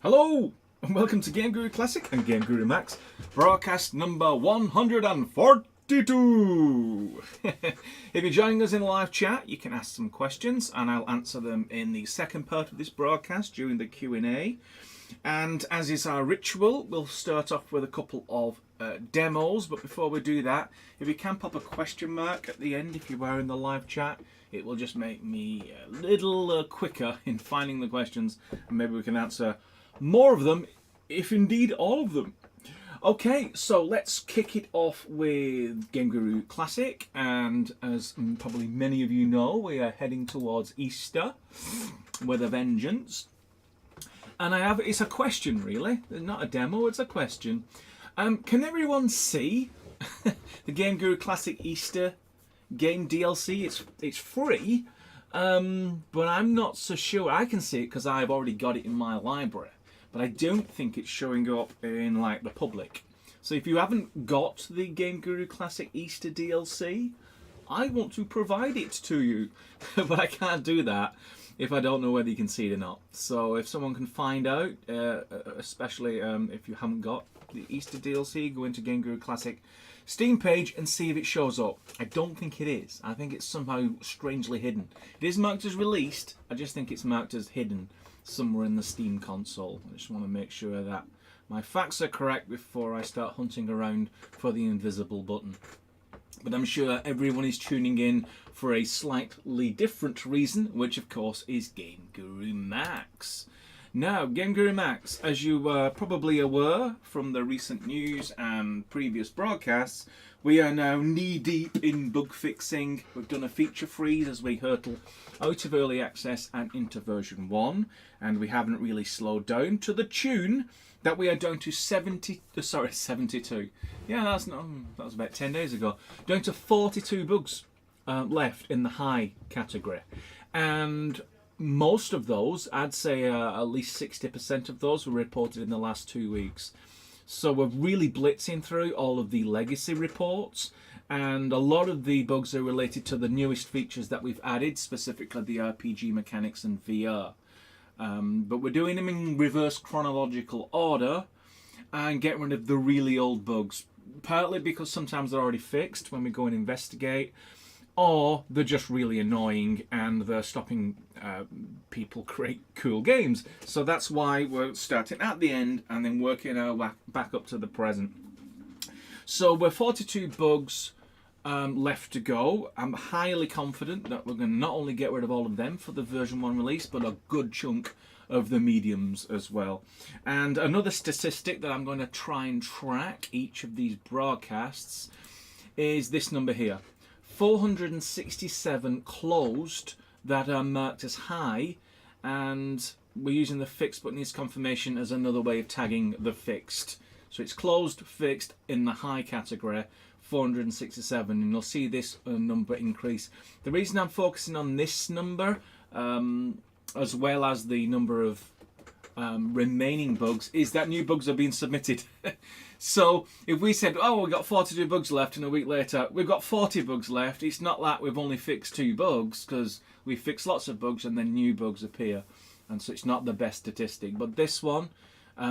Hello, and welcome to GameGuru Classic and GameGuru Max, broadcast number 142. If you're joining us in live chat, you can ask some questions, and I'll answer them in the second part of this broadcast during the Q&A. And as is our ritual, we'll start off with a couple of demos, but before we do that, if you can pop a question mark at the end if you are in the live chat, it will just make me a little quicker in finding the questions, and maybe we can answer more of them, if indeed all of them. Okay, so let's kick it off with GameGuru Classic, and as probably many of you know, we are heading towards Easter with a vengeance. And it's a question really, not a demo, it's a question. Can everyone see the GameGuru Classic Easter game DLC? It's free, but I'm not so sure I can see it because I've already got it in my library. But I don't think it's showing up in like the public. So if you haven't got the GameGuru Classic Easter DLC, I want to provide it to you. But I can't do that if I don't know whether you can see it or not. So if someone can find out, especially if you haven't got the Easter DLC, go into GameGuru Classic Steam page and see if it shows up. I don't think it is. I think it's somehow strangely hidden. It is marked as released. I just think it's marked as hidden somewhere in the Steam console. I just want to make sure that my facts are correct before I start hunting around for the invisible button. But I'm sure everyone is tuning in for a slightly different reason, which of course is GameGuru Max. Now, GameGuru Max, as you were probably aware from the recent news and previous broadcasts, we are now knee-deep in bug fixing. We've done a feature freeze as we hurtle out of early access and into version 1, and we haven't really slowed down to the tune that we are down to 72. Yeah, that was about 10 days ago. Down to 42 bugs left in the high category. And most of those, I'd say at least 60% of those were reported in the last 2 weeks. So we're really blitzing through all of the legacy reports, and a lot of the bugs are related to the newest features that we've added, specifically the RPG mechanics and VR. But we're doing them in reverse chronological order and getting rid of the really old bugs, partly because sometimes they're already fixed when we go and investigate, or they're just really annoying and they're stopping people create cool games. So that's why we're starting at the end and then working our way back up to the present. So we're 42 bugs left to go. I'm highly confident that we're going to not only get rid of all of them for the version 1 release, but a good chunk of the mediums as well. And another statistic that I'm going to try and track each of these broadcasts is this number here. 467 closed that are marked as high, and we're using the fixed but needs confirmation as another way of tagging the fixed. So it's closed, fixed in the high category, 467, and you'll see this number increase. The reason I'm focusing on this number, as well as the number of remaining bugs, is that new bugs are being submitted. So if we said, oh, we've got 42 bugs left, and a week later we've got 40 bugs left, it's not like we've only fixed 2 bugs, because we fix lots of bugs and then new bugs appear, and so it's not the best statistic. But this one,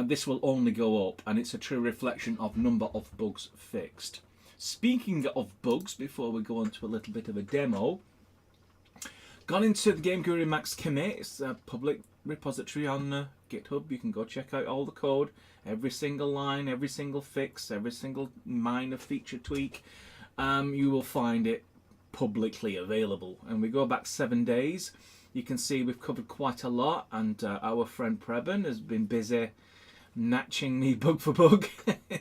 this will only go up, and it's a true reflection of number of bugs fixed. Speaking of bugs, before we go on to a little bit of a demo, gone into the GameGuru Max commit. It's a public repository on GitHub. You can go check out all the code, every single line, every single fix, every single minor feature tweak. You will find it publicly available. And we go back 7 days. You can see we've covered quite a lot, and our friend Preben has been busy natching me bug for bug,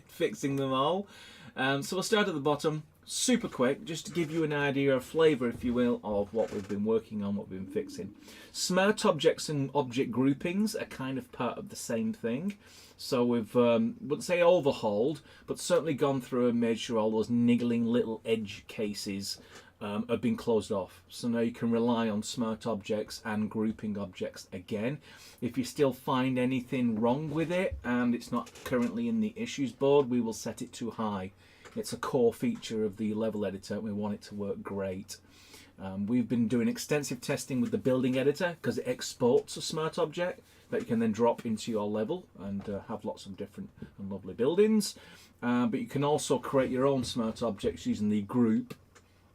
fixing them all. So we'll start at the bottom, super quick, just to give you an idea, a flavour, if you will, of what we've been working on, what we've been fixing. Smart objects and object groupings are kind of part of the same thing. So we've, wouldn't say overhauled, but certainly gone through and made sure all those niggling little edge cases have been closed off. So now you can rely on smart objects and grouping objects again. If you still find anything wrong with it and it's not currently in the issues board, we will set it too high. It's a core feature of the level editor and we want it to work great. We've been doing extensive testing with the building editor because it exports a smart object that you can then drop into your level and have lots of different and lovely buildings. But you can also create your own smart objects using the group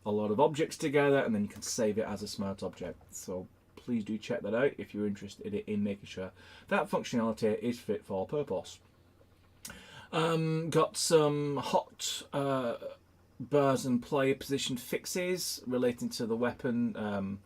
a lot of objects together, and then you can save it as a smart object. So please do check that out if you're interested in making sure that functionality is fit for purpose. Got some hot bars and player position fixes relating to the weapon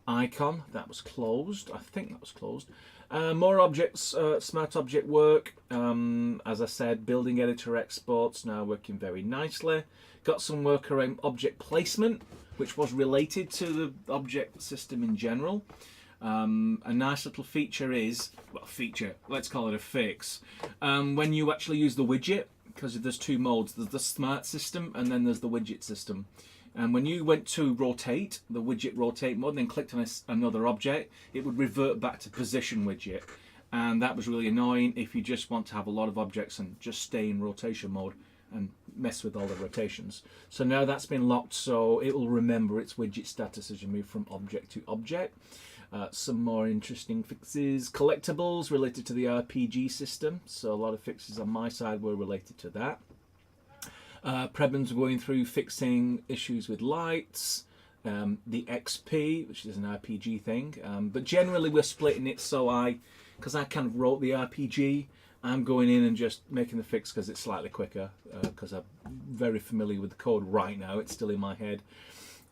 icon. That was closed. I think that was closed. More objects, smart object work. As I said, building editor exports now working very nicely. Got some work around object placement, which was related to the object system in general. A nice little feature is, well, let's call it a fix. When you actually use the widget, because there's two modes, there's the smart system and then there's the widget system. And when you went to rotate, the widget rotate mode, and then clicked on another object, it would revert back to position widget. And that was really annoying if you just want to have a lot of objects and just stay in rotation mode and mess with all the rotations. So now that's been locked, so it will remember its widget status as you move from object to object. Some more interesting fixes. Collectibles related to the RPG system. So a lot of fixes on my side were related to that. Prebends going through fixing issues with lights, the XP, which is an RPG thing, but generally we're splitting it, so because I kind of wrote the RPG, I'm going in and just making the fix because it's slightly quicker, because I'm very familiar with the code right now, it's still in my head.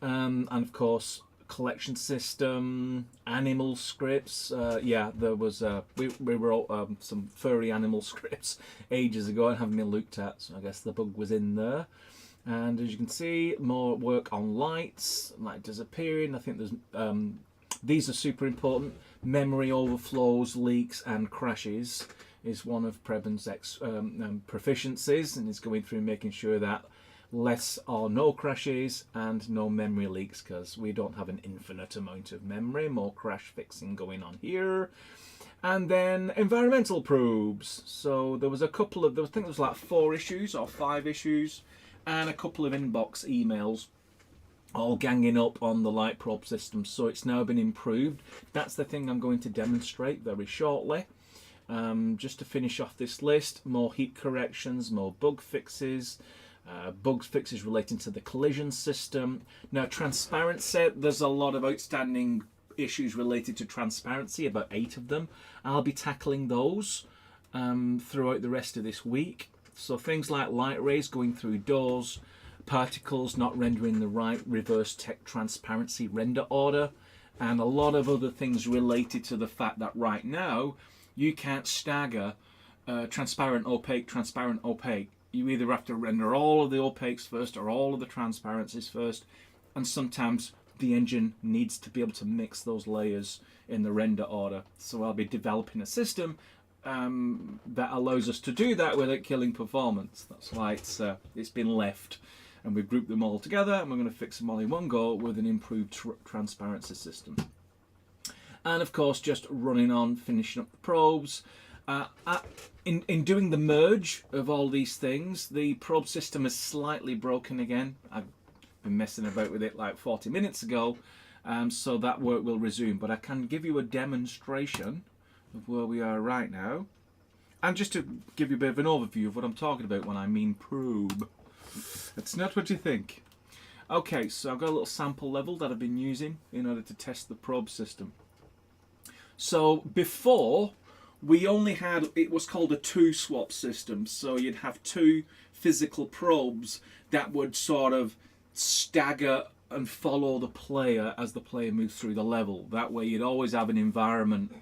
And of course, collection system, animal scripts. Yeah, there was we wrote some furry animal scripts ages ago and haven't been looked at, so I guess the bug was in there. And as you can see, more work on lights, light disappearing. I think there's these are super important. Memory overflows, leaks and crashes is one of Prebend's proficiencies, and is going through making sure that less or no crashes and no memory leaks, because we don't have an infinite amount of memory. More crash fixing going on here. And then environmental probes. So there was a couple of, I think there was like 4 issues or 5 issues and a couple of inbox emails all ganging up on the light probe system. So it's now been improved. That's the thing I'm going to demonstrate very shortly. Just to finish off this list, more heat corrections, more bug fixes, fixes relating to the collision system. Now, transparency, there's a lot of outstanding issues related to transparency, about 8 of them. I'll be tackling those throughout the rest of this week. So things like light rays going through doors, particles not rendering the right reverse tech transparency render order, and a lot of other things related to the fact that right now you can't stagger transparent, opaque, transparent, opaque. You either have to render all of the opaques first or all of the transparencies first, and sometimes the engine needs to be able to mix those layers in the render order. So I'll be developing a system that allows us to do that without killing performance. That's why it's been left, and we've grouped them all together, and we're going to fix them all in one go with an improved transparency system. And of course, just running on, finishing up the probes. In doing the merge of all these things, the probe system is slightly broken again. I've been messing about with it like 40 minutes ago, so that work will resume. But I can give you a demonstration of where we are right now, and just to give you a bit of an overview of what I'm talking about when I mean probe. It's not what you think. Okay, so I've got a little sample level that I've been using in order to test the probe system. So before, we only had, it was called a 2-swap system, so you'd have 2 physical probes that would sort of stagger and follow the player as the player moves through the level. That way you'd always have an environment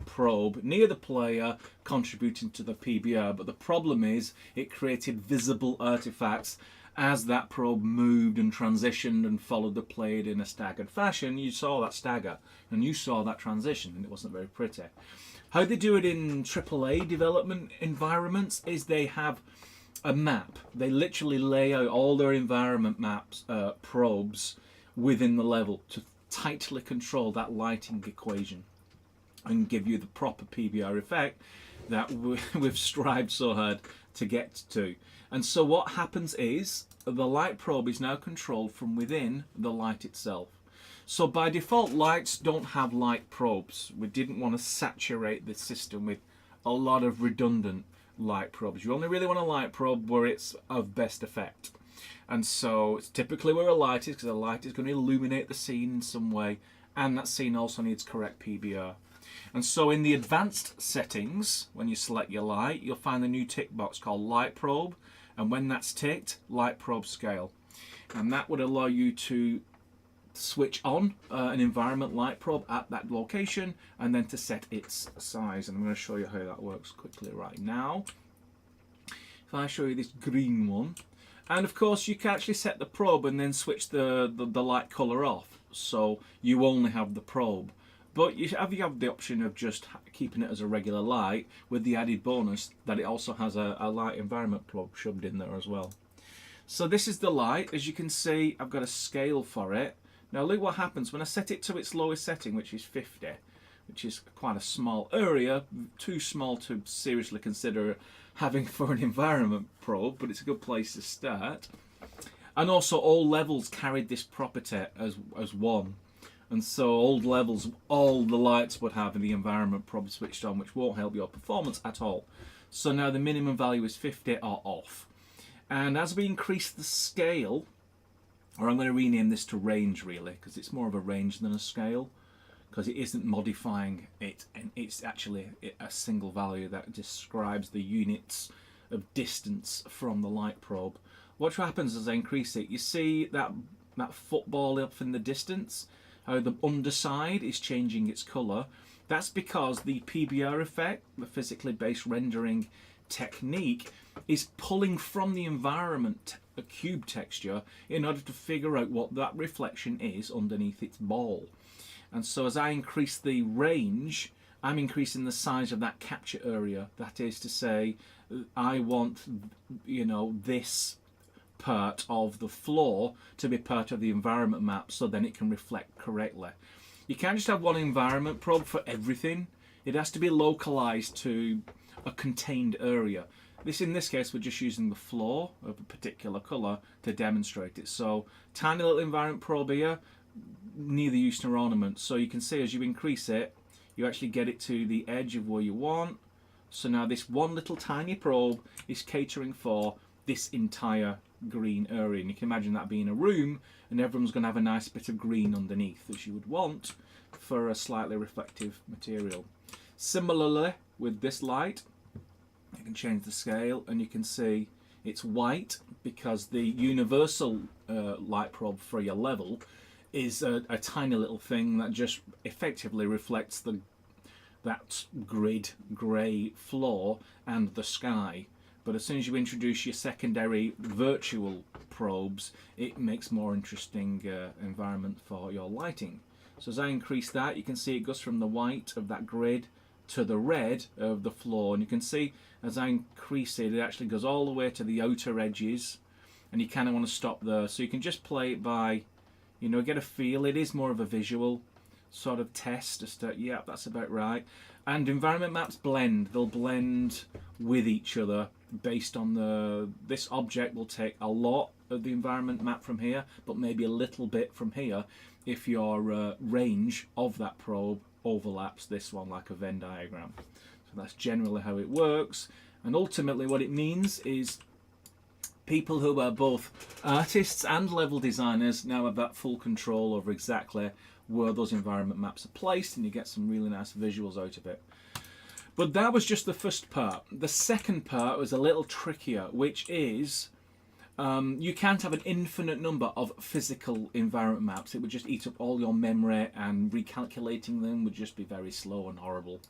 probe near the player contributing to the PBR, but the problem is it created visible artifacts as that probe moved and transitioned and followed the player in a staggered fashion. You saw that stagger and you saw that transition, and it wasn't very pretty. How they do it in AAA development environments is they have a map. They literally lay out all their environment maps, probes within the level to tightly control that lighting equation and give you the proper PBR effect that we've strived so hard to get to. And so what happens is the light probe is now controlled from within the light itself. So by default, lights don't have light probes. We didn't want to saturate the system with a lot of redundant light probes. You only really want a light probe where it's of best effect. And so it's typically where a light is, because a light is going to illuminate the scene in some way, and that scene also needs correct PBR. And so in the advanced settings, when you select your light, you'll find the new tick box called light probe, and when that's ticked, light probe scale. And that would allow you to switch on an environment light probe at that location, and then to set its size. And I'm going to show you how that works quickly right now. If I show you this green one, and of course you can actually set the probe and then switch the light color off, so you only have the probe. But you have the option of just keeping it as a regular light, with the added bonus that it also has a light environment probe shoved in there as well. So this is the light. As you can see, I've got a scale for it. Now look what happens when I set it to its lowest setting, which is 50, which is quite a small area, too small to seriously consider having for an environment probe, but it's a good place to start. And also all levels carried this property as one. And so old levels, all the lights would have in the environment probe switched on, which won't help your performance at all. So now the minimum value is 50 or off. And as we increase the scale, or I'm going to rename this to range really, because it's more of a range than a scale, because it isn't modifying it, and it's actually a single value that describes the units of distance from the light probe. What happens as I increase it, you see that football up in the distance, how the underside is changing its colour. That's because the PBR effect, the physically based rendering technique, is pulling from the environment a cube texture in order to figure out what that reflection is underneath its ball. And so as I increase the range, I'm increasing the size of that capture area. That is to say, I want, this part of the floor to be part of the environment map, so then it can reflect correctly. You can't just have one environment probe for everything. It has to be localized to a contained area. In this case, we're just using the floor of a particular color to demonstrate it. So tiny little environment probe here, neither use nor ornament. So you can see as you increase it, you actually get it to the edge of where you want. So now this one little tiny probe is catering for this entire green area. And you can imagine that being a room, and everyone's going to have a nice bit of green underneath, as you would want for a slightly reflective material. Similarly with this light, you can change the scale and you can see it's white because the universal light probe for your level is a tiny little thing that just effectively reflects that grid grey floor and the sky. But as soon as you introduce your secondary virtual probes, it makes more interesting environment for your lighting. So as I increase that, you can see it goes from the white of that grid to the red of the floor, and you can see as I increase it, it actually goes all the way to the outer edges, and you kind of want to stop there. So you can just play it by, get a feel. It is more of a visual sort of test as to, yeah, that's about right. And environment maps blend. They'll blend with each other based on this object will take a lot of the environment map from here, but maybe a little bit from here if your range of that probe overlaps this one like a Venn diagram. So that's generally how it works, and ultimately what it means is people who are both artists and level designers now have that full control over exactly where those environment maps are placed, and you get some really nice visuals out of it. But that was just the first part. The second part was a little trickier, which is you can't have an infinite number of physical environment maps. It would just eat up all your memory, and recalculating them would just be very slow and horrible.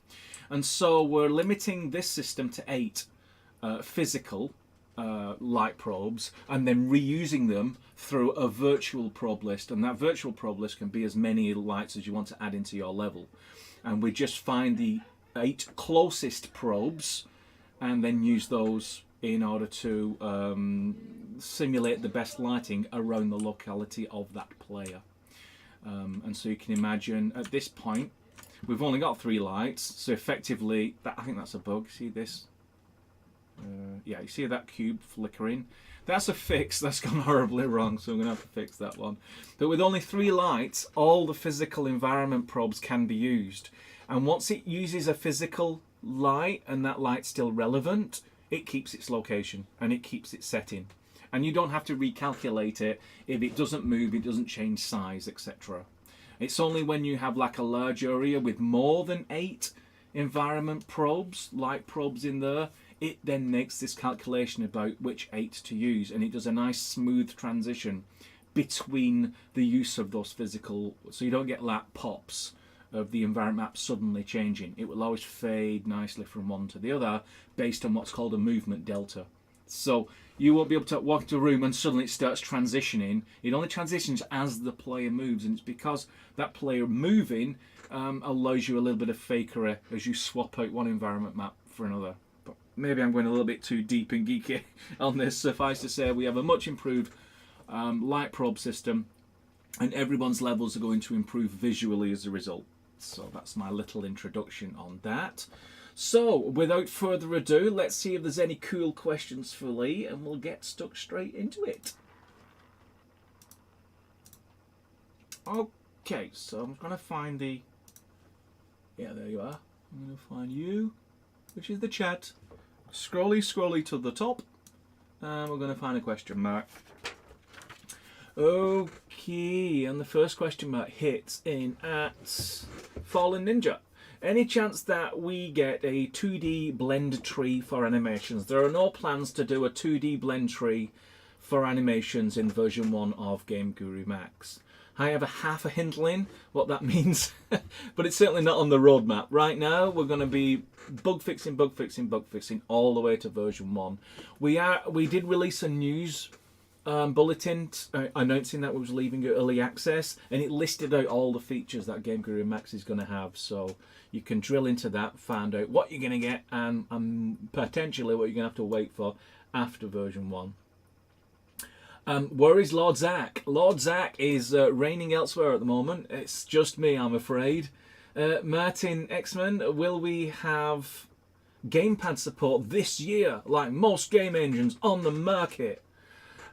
And so we're limiting this system to 8 physical light probes, and then reusing them through a virtual probe list. And that virtual probe list can be as many lights as you want to add into your level. And we just find the 8 closest probes and then use those in order to simulate the best lighting around the locality of that player. And so you can imagine at this point we've only got 3 lights, so effectively I think that's a bug. See this? Yeah, you see that cube flickering? That's a fix. That's gone horribly wrong, so I'm going to have to fix that one. But with only 3 lights, all the physical environment probes can be used. And once it uses a physical light and that light's still relevant, it keeps its location and it keeps its setting. And you don't have to recalculate it. If it doesn't move, it doesn't change size, etc. It's only when you have like a large area with more than 8 environment probes, light probes in there, it then makes this calculation about which 8 to use, and it does a nice smooth transition between the use of those physical, so you don't get like pops of the environment map suddenly changing. It will always fade nicely from one to the other based on what's called a movement delta. So you won't be able to walk into a room and suddenly it starts transitioning. It only transitions as the player moves, and it's because that player moving allows you a little bit of fakery as you swap out one environment map for another. But maybe I'm going a little bit too deep and geeky on this. Suffice to say, we have a much improved light probe system, and everyone's levels are going to improve visually as a result. So that's my little introduction on that. So without further ado, let's see if there's any cool questions for Lee, and we'll get stuck straight into it. Okay, so I'm going to find the... Yeah, there you are. I'm going to find you, which is the chat. Scrolly to the top. And we're going to find a question mark. Okay, and the first question mark hits in at Fallen Ninja. Any chance that we get a 2D blend tree for animations? There are no plans to do a 2D blend tree for animations in version 1 of GameGuru Max. I have a half a hintling what that means, but it's certainly not on the roadmap. Right now, we're going to be bug fixing all the way to version 1. We did release a news bulletin announcing that we was leaving early access, and it listed out all the features that GameGuru Max is going to have, so you can drill into that, find out what you're going to get, and potentially what you're going to have to wait for after version 1. Where is Lord Zach? Lord Zach is reigning elsewhere at the moment. It's just me, I'm afraid. Martin Xman, will we have gamepad support this year, like most game engines on the market?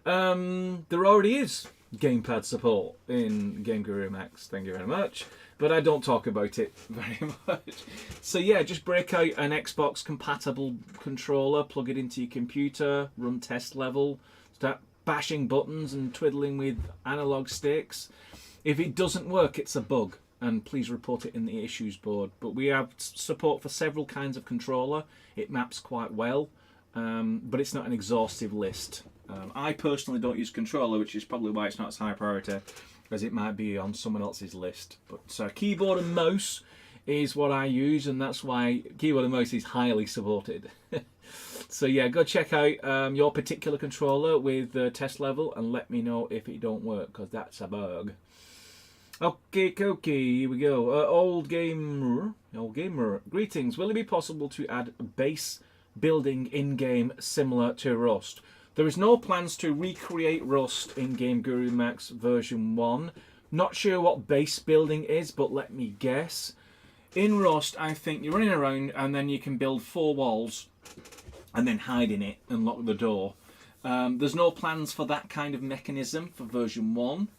There already is gamepad support in GameGuru Max, thank you very much, but I don't talk about it very much. So yeah, just break out an Xbox compatible controller, plug it into your computer, run test level, start bashing buttons and twiddling with analog sticks. If it doesn't work, it's a bug, and please report it in the issues board. But we have support for several kinds of controller. It maps quite well, but it's not an exhaustive list. I personally don't use controller, which is probably why it's not as high priority as it might be on someone else's list. But keyboard and mouse is what I use, and that's why keyboard and mouse is highly supported. So yeah, go check out your particular controller with test level and let me know if it don't work, because that's a bug. Okay, here we go. Old gamer, greetings. Will it be possible to add base building in-game similar to Rust? There is no plans to recreate Rust in GameGuru Max version 1. Not sure what base building is, but let me guess. In Rust, I think you're running around and then you can build 4 walls and then hide in it and lock the door. There's no plans for that kind of mechanism for version 1.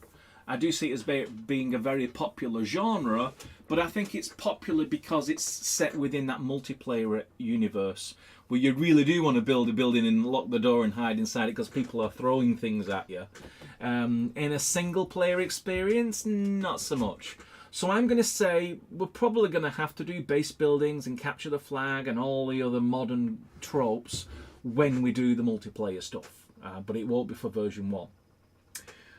I do see it as being a very popular genre, but I think it's popular because it's set within that multiplayer universe where you really do want to build a building and lock the door and hide inside it because people are throwing things at you. In a single player experience, not so much. So I'm going to say we're probably going to have to do base buildings and capture the flag and all the other modern tropes when we do the multiplayer stuff. But it won't be for version 1.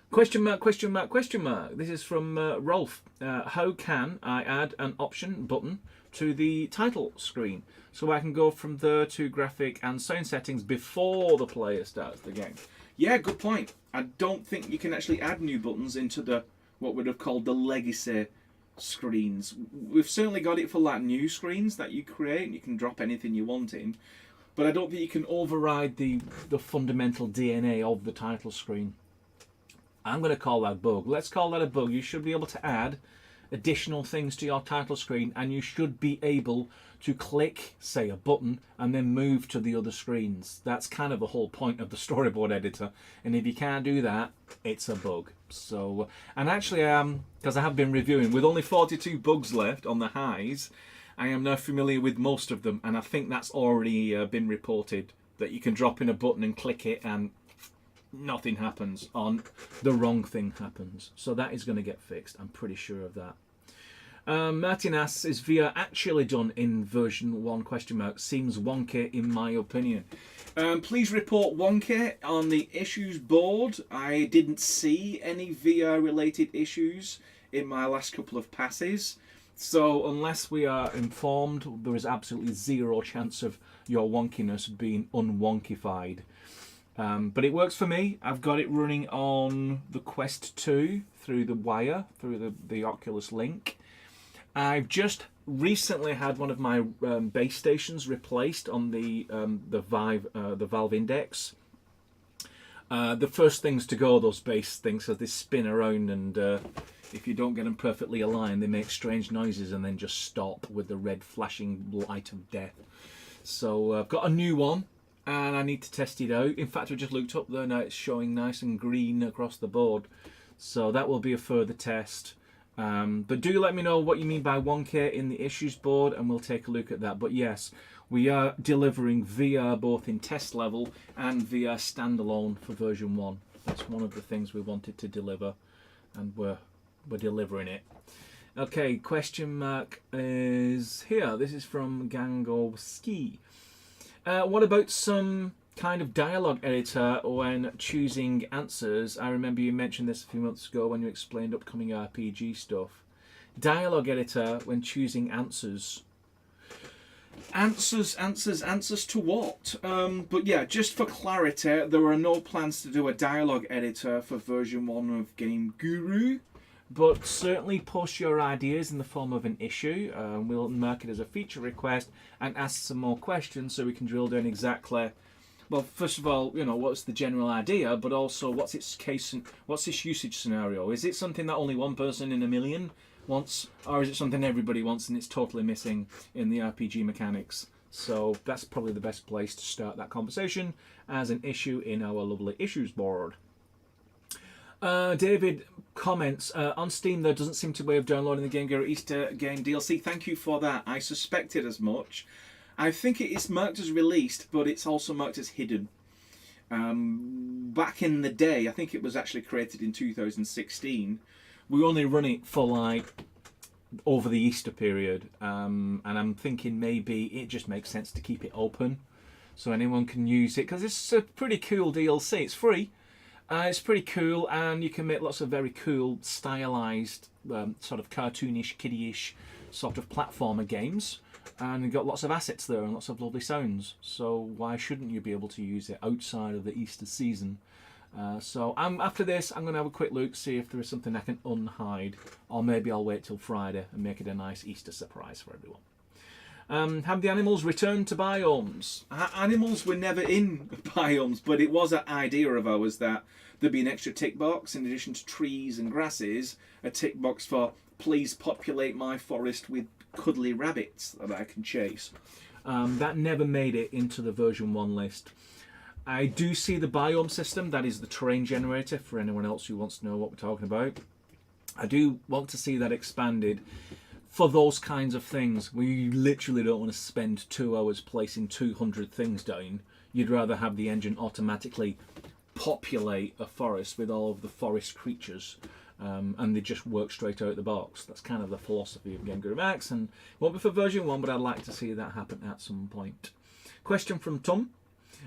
Question mark. This is from Rolf. How can I add an option button to the title screen so I can go from there to graphic and sound settings before the player starts the game? Yeah, good point. I don't think you can actually add new buttons into the what would have called the legacy screens. We've certainly got it for like new screens that you create and you can drop anything you want in, but I don't think you can override the fundamental DNA of the title screen. I'm going to call that a bug. Let's call that a bug. You should be able to add additional things to your title screen, and you should be able to click, say, a button and then move to the other screens. That's kind of the whole point of the storyboard editor, and if you can't do that, it's a bug. So, and actually, because I have been reviewing, with only 42 bugs left on the highs, I am now familiar with most of them, and I think that's already been reported, that you can drop in a button and click it and nothing happens, or the wrong thing happens. So that is going to get fixed, I'm pretty sure of that. Martin asks, is VR actually done in version 1 question mark? Seems wonky in my opinion. Please report wonky on the issues board. I didn't see any VR related issues in my last couple of passes. So unless we are informed, there is absolutely zero chance of your wonkiness being unwonkified. But it works for me. I've got it running on the Quest 2 through the wire, through the Oculus Link. I've just recently had one of my base stations replaced on the Valve Index. The first things to go, those base things, because they spin around, and if you don't get them perfectly aligned, they make strange noises and then just stop with the red flashing light of death. So I've got a new one, and I need to test it out. In fact, I just looked up there now, it's showing nice and green across the board. So that will be a further test. But do let me know what you mean by 1K in the issues board, and we'll take a look at that. But yes, we are delivering VR both in test level and VR standalone for version 1. That's one of the things we wanted to deliver, and we're delivering it. Okay, question mark is here. This is from Gangowski. What about some kind of dialogue editor when choosing answers? I remember you mentioned this a few months ago when you explained upcoming RPG stuff. Dialogue editor when choosing answers. Answers to what? But yeah, just for clarity, there are no plans to do a dialogue editor for version 1 of GameGuru. But certainly post your ideas in the form of an issue. We'll mark it as a feature request and ask some more questions so we can drill down exactly. Well, first of all, you know, what's the general idea, but also what's its usage scenario? Is it something that only one person in a million wants, or is it something everybody wants and it's totally missing in the RPG mechanics? So that's probably the best place to start that conversation as an issue in our lovely issues board. David comments, on Steam there doesn't seem to be a way of downloading the GameGuru Easter game DLC. Thank you for that. I suspected as much. I think it is marked as released, but it's also marked as hidden. Back in the day, I think it was actually created in 2016. We only run it for like over the Easter period, and I'm thinking maybe it just makes sense to keep it open so anyone can use it, because it's a pretty cool DLC. It's free. It's pretty cool, and you can make lots of very cool, stylized, sort of cartoonish, kiddie-ish sort of platformer games. And you've got lots of assets there and lots of lovely sounds. So why shouldn't you be able to use it outside of the Easter season? So after this, I'm going to have a quick look, see if there is something I can unhide. Or maybe I'll wait till Friday and make it a nice Easter surprise for everyone. Have the animals returned to biomes? Animals were never in biomes, but it was an idea of ours that there'd be an extra tick box in addition to trees and grasses, a tick box for please populate my forest with cuddly rabbits that I can chase. That never made it into the version 1 list. I do see the biome system, that is the terrain generator for anyone else who wants to know what we're talking about. I do want to see that expanded for those kinds of things where you literally don't want to spend 2 hours placing 200 things down. You'd rather have the engine automatically populate a forest with all of the forest creatures, and they just work straight out of the box. That's kind of the philosophy of GameGuru Max, and it won't be for version 1, but I'd like to see that happen at some point. Question from Tom.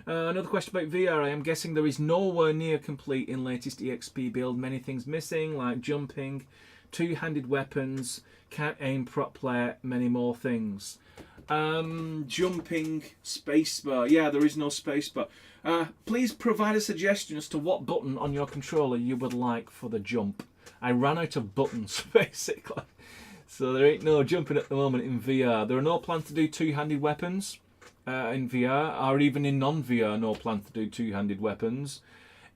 Another question about VR. I am guessing there is nowhere near complete in latest EXP build. Many things missing, like jumping, two-handed weapons, can't aim properly, many more things. Jumping, spacebar. Yeah, there is no spacebar. Please provide a suggestion as to what button on your controller you would like for the jump. I ran out of buttons, basically. So there ain't no jumping at the moment in VR. There are no plans to do two-handed weapons in VR, or even in non-VR, no plans to do two-handed weapons.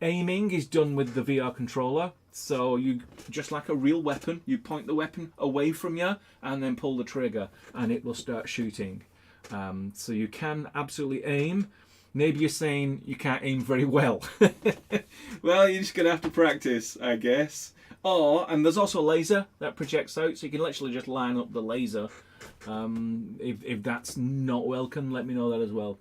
Aiming is done with the VR controller. So you, just like a real weapon, you point the weapon away from you and then pull the trigger and it will start shooting. So you can absolutely aim. Maybe you're saying you can't aim very well. Well, you're just going to have to practice, I guess. And there's also a laser that projects out, so you can literally just line up the laser. If that's not welcome, let me know that as well.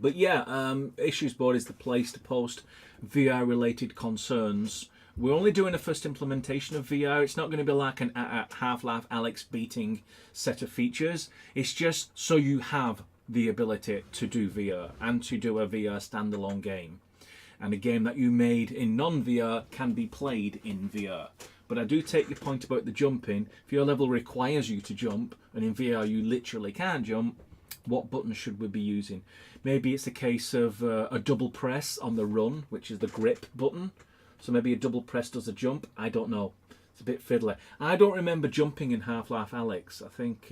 But yeah, Issues Board is the place to post VR related concerns. We're only doing a first implementation of VR. It's not going to be like an Half-Life Alyx beating set of features. It's just so you have the ability to do VR and to do a VR standalone game. And a game that you made in non-VR can be played in VR. But I do take your point about the jumping. If your level requires you to jump, and in VR you literally can't jump, what button should we be using? Maybe it's a case of a double press on the run, which is the grip button. So maybe a double press does a jump. I don't know. It's a bit fiddly. I don't remember jumping in Half-Life Alyx. I think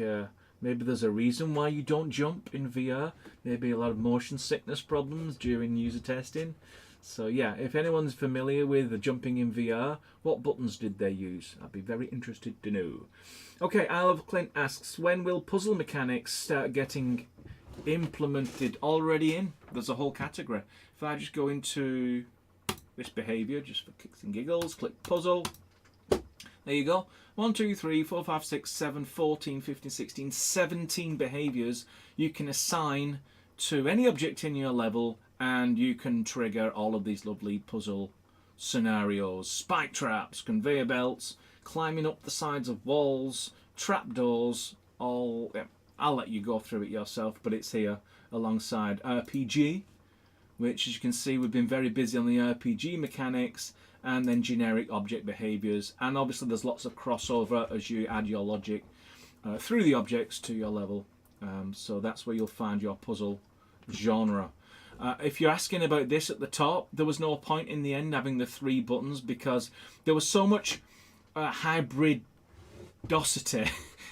maybe there's a reason why you don't jump in VR. Maybe a lot of motion sickness problems during user testing. So yeah, if anyone's familiar with the jumping in VR, what buttons did they use? I'd be very interested to know. Okay, Isle of Clint asks, when will puzzle mechanics start getting implemented? Already in? There's a whole category. If I just go into this behaviour, just for kicks and giggles, click puzzle. There you go. 1, 2, 3, 4, 5, 6, 7, 14, 15, 16, 17 behaviours you can assign to any object in your level, and you can trigger all of these lovely puzzle scenarios. Spike traps, conveyor belts, climbing up the sides of walls, trapdoors, all... Yeah, I'll let you go through it yourself, but it's here alongside RPG, which, as you can see, we've been very busy on the RPG mechanics, and then generic object behaviours. And obviously there's lots of crossover as you add your logic through the objects to your level. So that's where you'll find your puzzle genre. If you're asking about this at the top, there was no point in the end having the 3 buttons, because there was so much hybridosity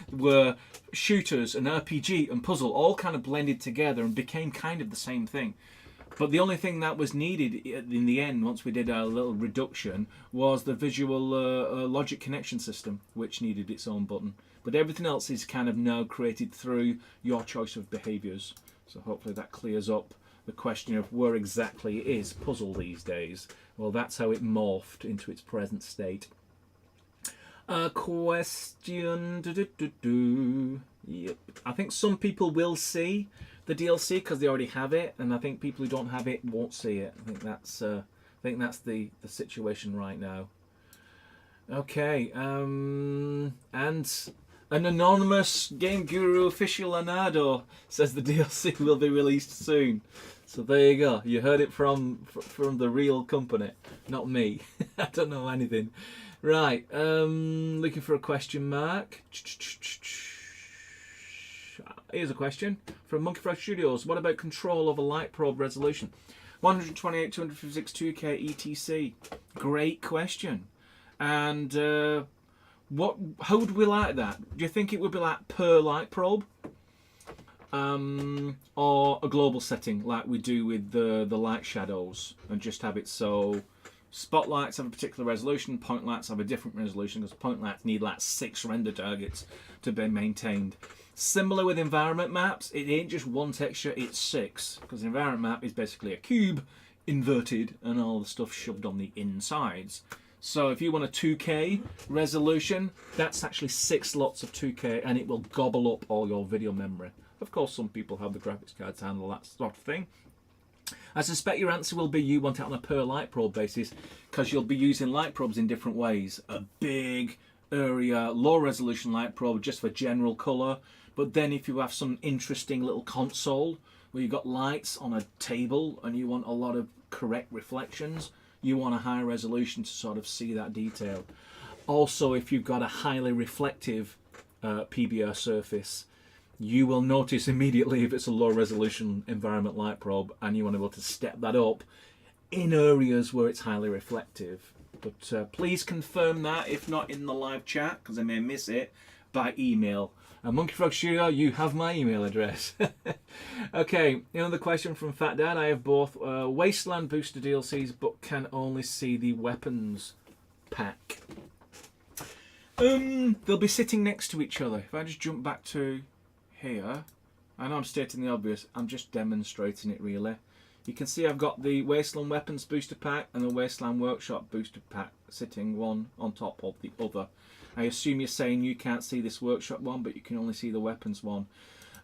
where shooters and RPG and puzzle all kind of blended together and became kind of the same thing. But the only thing that was needed in the end, once we did our little reduction, was the visual logic connection system, which needed its own button. But everything else is kind of now created through your choice of behaviours. So hopefully that clears up the question of where exactly is puzzle these days. Well, that's how it morphed into its present state. Question. Yep. I think some people will see the DLC because they already have it, and I think people who don't have it won't see it. I think that's the situation right now. Okay, and an anonymous GameGuru aficionado says the DLC will be released soon. So there you go. You heard it from the real company, not me. I don't know anything. Right, looking for a question mark. Here's a question from Monkey Frog Studios. What about control over light probe resolution? 128, 256, 2K, etc. Great question. And how would we like that? Do you think it would be like per light probe? Or a global setting like we do with the light shadows, and just have it so spotlights have a particular resolution, point lights have a different resolution, because point lights need like 6 render targets to be maintained. Similar with environment maps, it ain't just one texture, it's 6, because an environment map is basically a cube inverted and all the stuff shoved on the insides. So if you want a 2K resolution, that's actually 6 lots of 2K, and it will gobble up all your video memory. Of course, some people have the graphics card to handle that sort of thing. I suspect your answer will be you want it on a per light probe basis, because you'll be using light probes in different ways. A big area, low resolution light probe just for general colour, but then if you have some interesting little console where you've got lights on a table and you want a lot of correct reflections, you want a high resolution to sort of see that detail. Also, if you've got a highly reflective PBR surface, you will notice immediately if it's a low resolution environment light probe, and you want to be able to step that up in areas where it's highly reflective. But please confirm that, if not in the live chat, because I may miss it, by email. Monkey Frog Studio, you have my email address. Okay, another question from Fat Dad. I have both Wasteland booster DLCs, but can only see the weapons pack. They'll be sitting next to each other. If I just jump back to here, I know I'm stating the obvious, I'm just demonstrating it really. You can see I've got the Wasteland Weapons booster pack and the Wasteland Workshop booster pack sitting one on top of the other. I assume you're saying you can't see this Workshop one, but you can only see the Weapons one.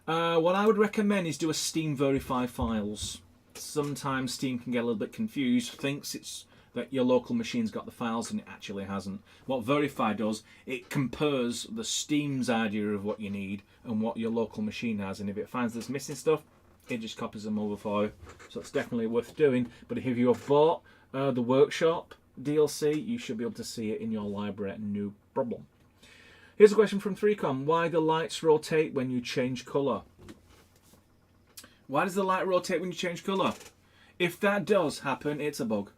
What I would recommend is do a Steam Verify files. Sometimes Steam can get a little bit confused, thinks it's that your local machine's got the files and it actually hasn't. What Verify does, it compares the Steam's idea of what you need and what your local machine has, and if it finds there's missing stuff, it just copies them over for you. So it's definitely worth doing. But if you have bought the Workshop DLC, you should be able to see it in your library, no problem. Here's a question from 3Com. Why do lights rotate when you change colour? Why does the light rotate when you change colour? If that does happen, it's a bug.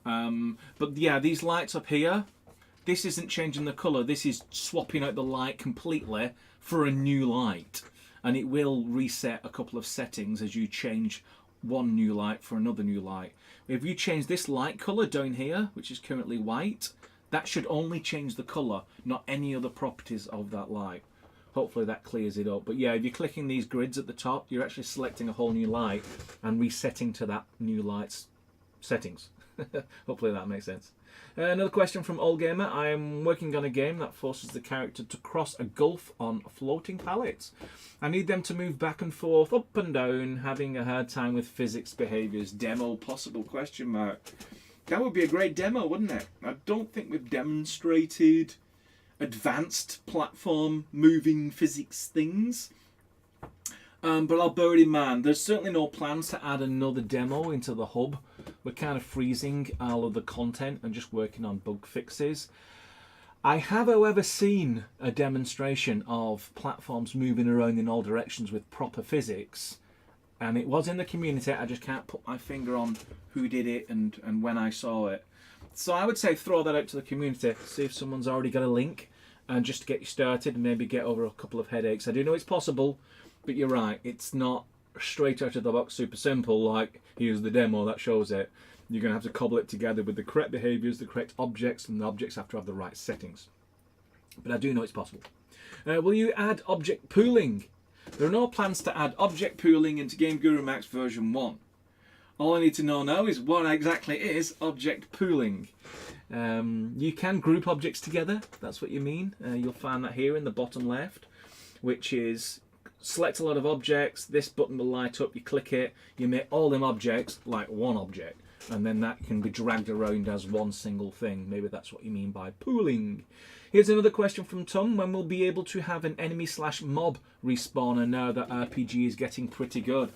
But yeah, these lights up here, this isn't changing the colour. This is swapping out the light completely for a new light. And it will reset a couple of settings as you change one new light for another new light. If you change this light colour down here, which is currently white, that should only change the colour, not any other properties of that light. Hopefully that clears it up. But yeah, if you're clicking these grids at the top, you're actually selecting a whole new light and resetting to that new light's settings. Hopefully that makes sense. Another question from Old Gamer. I am working on a game that forces the character to cross a gulf on floating pallets. I need them to move back and forth, up and down, having a hard time with physics behaviours. Demo possible? Question mark. That would be a great demo, wouldn't it? I don't think we've demonstrated advanced platform moving physics things. But I'll bear it in mind. There's certainly no plans to add another demo into the hub. We're kind of freezing all of the content and just working on bug fixes. I have, however, seen a demonstration of platforms moving around in all directions with proper physics. And it was in the community. I just can't put my finger on who did it and when I saw it. So I would say throw that out to the community. See if someone's already got a link. And just to get you started and maybe get over a couple of headaches. I do know it's possible. But you're right, it's not straight out of the box super simple like here's the demo that shows it. You're going to have to cobble it together with the correct behaviours, the correct objects, and the objects have to have the right settings. But I do know it's possible. Will you add object pooling? There are no plans to add object pooling into GameGuru Max version 1. All I need to know now is what exactly is object pooling. You can group objects together, that's what you mean. You'll find that here in the bottom left, which is select a lot of objects, this button will light up, you click it, you make all them objects like one object, and then that can be dragged around as one single thing. Maybe that's what you mean by pooling. Here's another question from Tom. When we'll be able to have an enemy/mob respawner now that RPG is getting pretty good?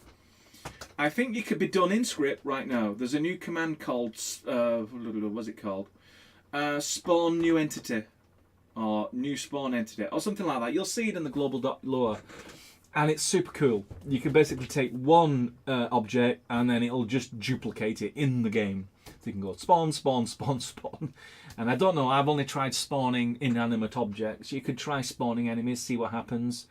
I think you could be done in script right now. There's a new command called, what's it called? Spawn new entity. Or new spawn entity. Or something like that. You'll see it in the global lore. And it's super cool. You can basically take one object and then it'll just duplicate it in the game. So you can go spawn, spawn, spawn, spawn. And I don't know, I've only tried spawning inanimate objects. You could try spawning enemies, see what happens.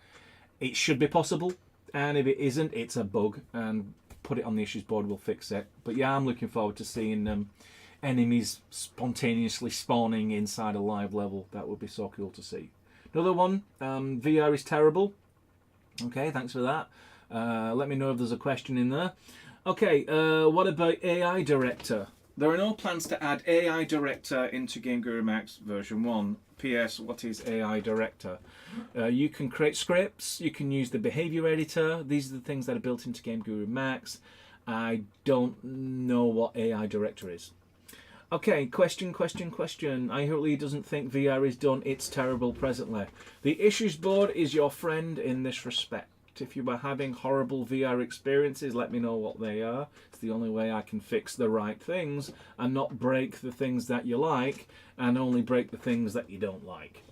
It should be possible. And if it isn't, it's a bug. And put it on the issues board, we'll fix it. But yeah, I'm looking forward to seeing enemies spontaneously spawning inside a live level. That would be so cool to see. Another one, VR is terrible. Okay, thanks for that. Let me know if there's a question in there. Okay, what about AI Director? There are no plans to add AI Director into GameGuru Max version 1. PS, what is AI Director? You can create scripts, you can use the behavior editor. These are the things that are built into GameGuru Max. I don't know what AI Director is. Okay, question. I hope he doesn't think VR is done. It's terrible presently. The issues board is your friend in this respect. If you are having horrible VR experiences, let me know what they are. It's the only way I can fix the right things and not break the things that you like and only break the things that you don't like.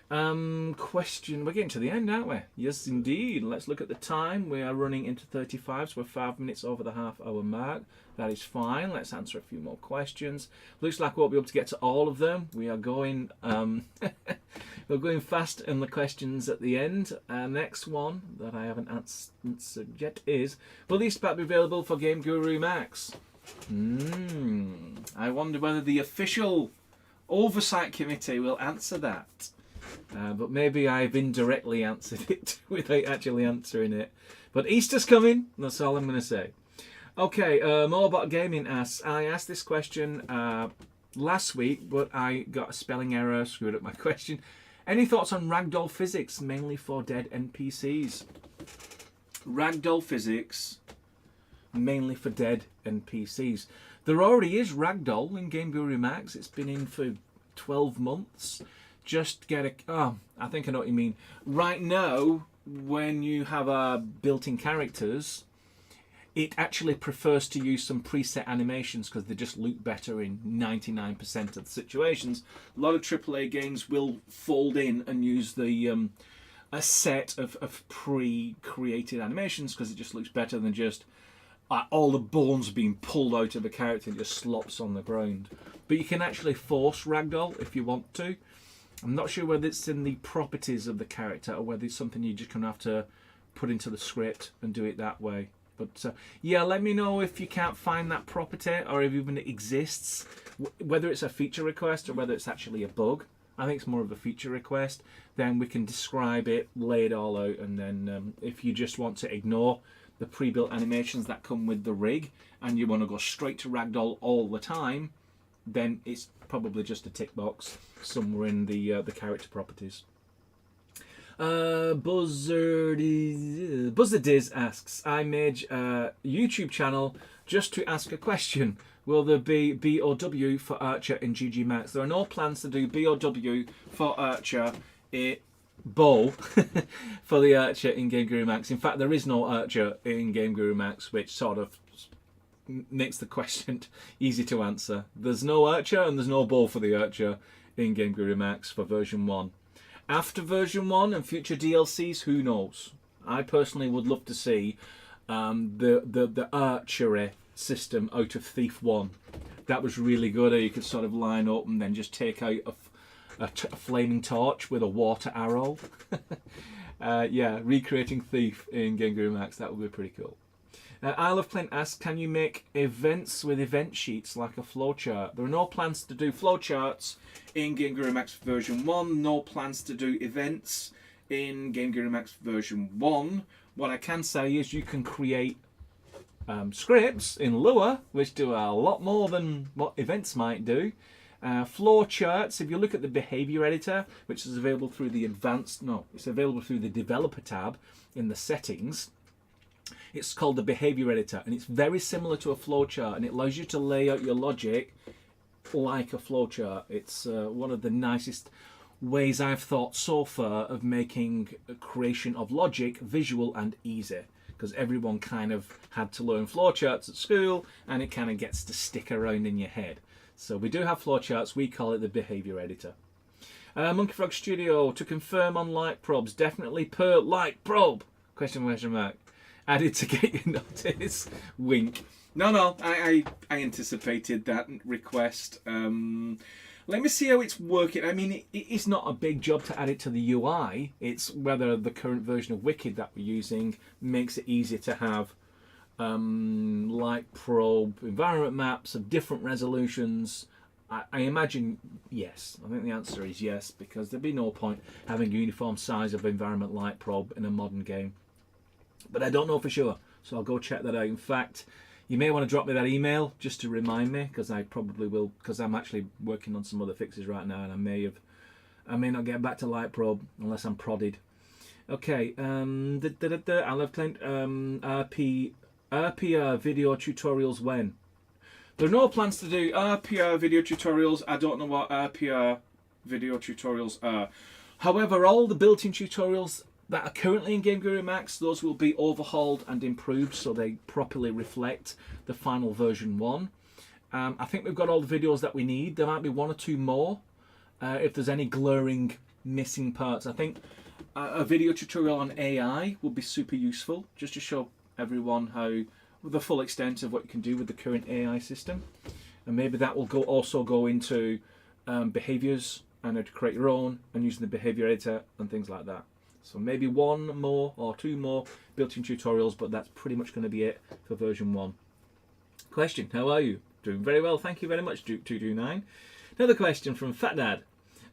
Question. We're getting to the end, aren't we? Yes, indeed. Let's look at the time. We are running into 35, so we're 5 minutes over the half-hour mark. That is fine. Let's answer a few more questions. Looks like we won't be able to get to all of them. We are going. We're going fast in the questions at the end. Next one that I haven't answered yet is: will these packs be available for GameGuru Max? I wonder whether the official oversight committee will answer that. But maybe I've indirectly answered it without actually answering it. But Easter's coming, that's all I'm going to say. Okay, Morebot Gaming asks, I asked this question last week, but I got a spelling error, screwed up my question. Any thoughts on ragdoll physics, mainly for dead NPCs? Ragdoll physics, mainly for dead NPCs. There already is ragdoll in GameGuru Max. It's been in for 12 months. Just get a... Oh, I think I know what you mean. Right now, when you have built-in characters, it actually prefers to use some preset animations because they just look better in 99% of the situations. A lot of AAA games will fold in and use the a set of pre-created animations because it just looks better than just all the bones being pulled out of a character and just slops on the ground. But you can actually force ragdoll if you want to. I'm not sure whether it's in the properties of the character or whether it's something you just kind of have to put into the script and do it that way. But yeah, let me know if you can't find that property or if even it exists, whether it's a feature request or whether it's actually a bug. I think it's more of a feature request. Then we can describe it, lay it all out, and then if you just want to ignore the pre-built animations that come with the rig and you want to go straight to ragdoll all the time, then it's probably just a tick box somewhere in the character properties. Buzzardiz asks, I made a YouTube channel just to ask a question. Will there be BOW for Archer in GG Max? There are no plans to do BOW for Archer bow for the Archer in GameGuru Max. In fact, there is no Archer in GameGuru Max, which sort of makes the question easy to answer. There's no Archer and there's no bow for the Archer in GameGuru Max for version 1. After version 1 and future DLCs, who knows? I personally would love to see the archery system out of Thief 1. That was really good. You could sort of line up and then just take out a flaming torch with a water arrow. Yeah, recreating Thief in GameGuru Max, that would be pretty cool. Isle of Clint asks, can you make events with event sheets like a flowchart? There are no plans to do flowcharts in GameGuru Max version 1. No plans to do events in GameGuru Max version 1. What I can say is you can create scripts in Lua, which do a lot more than what events might do. Flowcharts, if you look at the behavior editor, which is available through the it's available through the developer tab in the settings. It's called the behavior editor, and it's very similar to a flowchart, and it allows you to lay out your logic like a flowchart. It's one of the nicest ways I've thought so far of making a creation of logic visual and easy, because everyone kind of had to learn flowcharts at school, and it kind of gets to stick around in your head. So we do have flowcharts. We call it the behavior editor. Monkey Frog Studio, to confirm on light probes, definitely per light probe? Question mark. Added to get your notice. Wink. No, I anticipated that request. Let me see how it's working. I mean, it's not a big job to add it to the UI. It's whether the current version of Wicked that we're using makes it easier to have light probe environment maps of different resolutions. I imagine yes. I think the answer is yes, because there'd be no point having a uniform size of environment light probe in a modern game. But I don't know for sure, so I'll go check that out. In fact, you may want to drop me that email just to remind me, because I probably will, because I'm actually working on some other fixes right now, and I may not get back to light probe unless I'm prodded. Okay, I love Clint. RPR video tutorials when? There are no plans to do RPR video tutorials. I don't know what RPR video tutorials are. However, all the built-in tutorials that are currently in GameGuru Max, those will be overhauled and improved so they properly reflect the final version 1. I think we've got all the videos that we need. There might be 1 or 2 more if there's any glaring missing parts. I think a video tutorial on AI would be super useful, just to show everyone how the full extent of what you can do with the current AI system. And maybe that will also go into behaviors and how to create your own and using the behavior editor and things like that. So maybe one more or two more built-in tutorials, but that's pretty much going to be it for version 1. Question, how are you? Doing very well, thank you very much, Duke229. Another question from Fat Dad.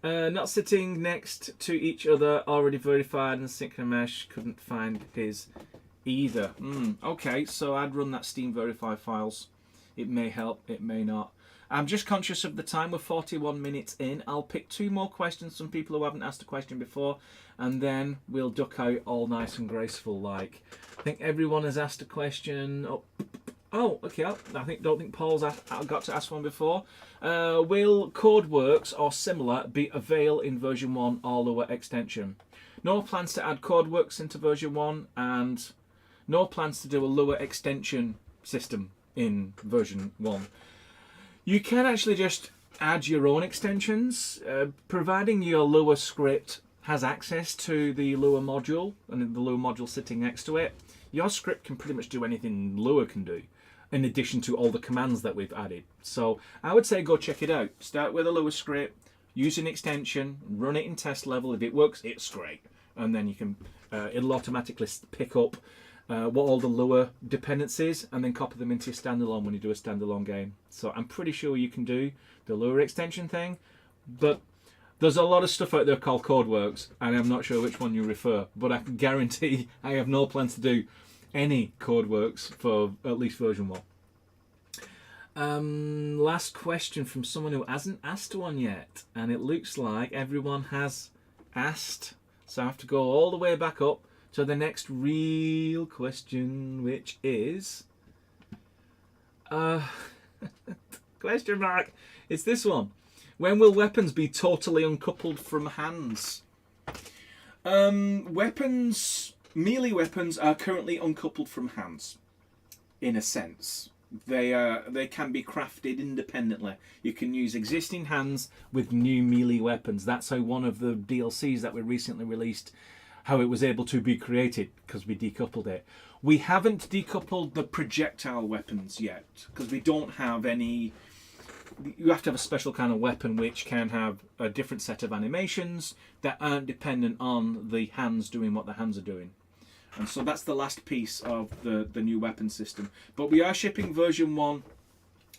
Not sitting next to each other, already verified and Synchromesh, couldn't find his either. Okay, so I'd run that Steam Verify files. It may help, it may not. I'm just conscious of the time. We're 41 minutes in. I'll pick 2 more questions from people who haven't asked a question before, and then we'll duck out all nice and graceful like. I think everyone has asked a question. Oh, okay. Don't think Paul's got to ask one before. Will CodeWorks or similar be available in version 1 or lower extension? No plans to add CodeWorks into version 1, and no plans to do a lower extension system in version 1. You can actually just add your own extensions, providing your Lua script has access to the Lua module and the Lua module sitting next to it. Your script can pretty much do anything Lua can do, in addition to all the commands that we've added. So I would say go check it out. Start with a Lua script, use an extension, run it in test level. If it works, it's great. And then you can, it'll automatically pick up what all the Lua dependencies and then copy them into your standalone when you do a standalone game. So I'm pretty sure you can do the Lua extension thing, but there's a lot of stuff out there called CodeWorks, and I'm not sure which one you refer, but I can guarantee I have no plans to do any CodeWorks for at least version 1. Last question from someone who hasn't asked one yet, and it looks like everyone has asked, so I have to go all the way back up to the next real question, which is question mark. It's this one. When will weapons be totally uncoupled from hands? Melee weapons are currently uncoupled from hands, in a sense. They can be crafted independently. You can use existing hands with new melee weapons. That's how one of the DLCs that we recently released, how it was able to be created, because we decoupled it. We haven't decoupled the projectile weapons yet, because we don't have any. You have to have a special kind of weapon which can have a different set of animations that aren't dependent on the hands doing what the hands are doing. And so that's the last piece of the new weapon system. But we are shipping version 1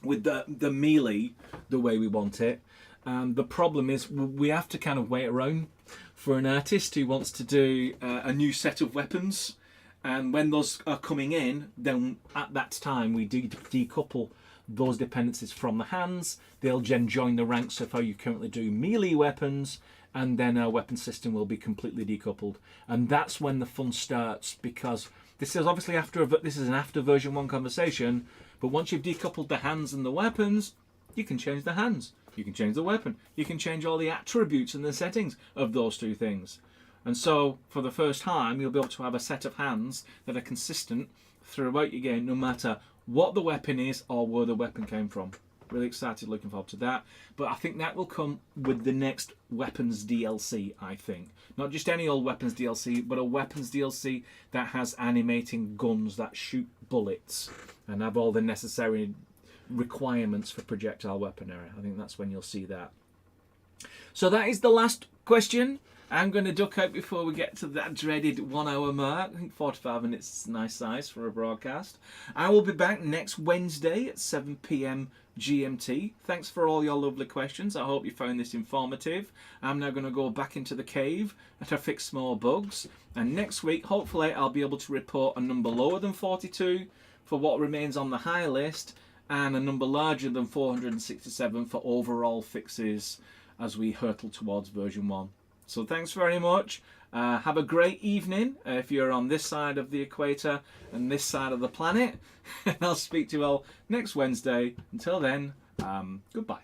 with the melee the way we want it. The problem is we have to kind of wait around for an artist who wants to do a new set of weapons. And when those are coming in, then at that time we decouple those dependencies from the hands. They'll then join the ranks of how you currently do melee weapons, and then our weapon system will be completely decoupled. And that's when the fun starts, because this is obviously this is an after version 1 conversation, but once you've decoupled the hands and the weapons, you can change the hands, you can change the weapon, you can change all the attributes and the settings of those two things. And so for the first time you'll be able to have a set of hands that are consistent throughout your game, no matter what the weapon is or where the weapon came from. Really excited, looking forward to that. But I think that will come with the next weapons DLC, I think. Not just any old weapons DLC, but a weapons DLC that has animating guns that shoot bullets and have all the necessary requirements for projectile weaponry. I think that's when you'll see that. So that is the last question. I'm going to duck out before we get to that dreaded 1 hour mark. I think 45 minutes is a nice size for a broadcast. I will be back next Wednesday at 7 PM GMT. Thanks for all your lovely questions. I hope you found this informative. I'm now going to go back into the cave to fix more bugs. And next week, hopefully, I'll be able to report a number lower than 42 for what remains on the high list, and a number larger than 467 for overall fixes as we hurtle towards version 1. So thanks very much. Have a great evening if you're on this side of the equator and this side of the planet. And I'll speak to you all next Wednesday. Until then, goodbye.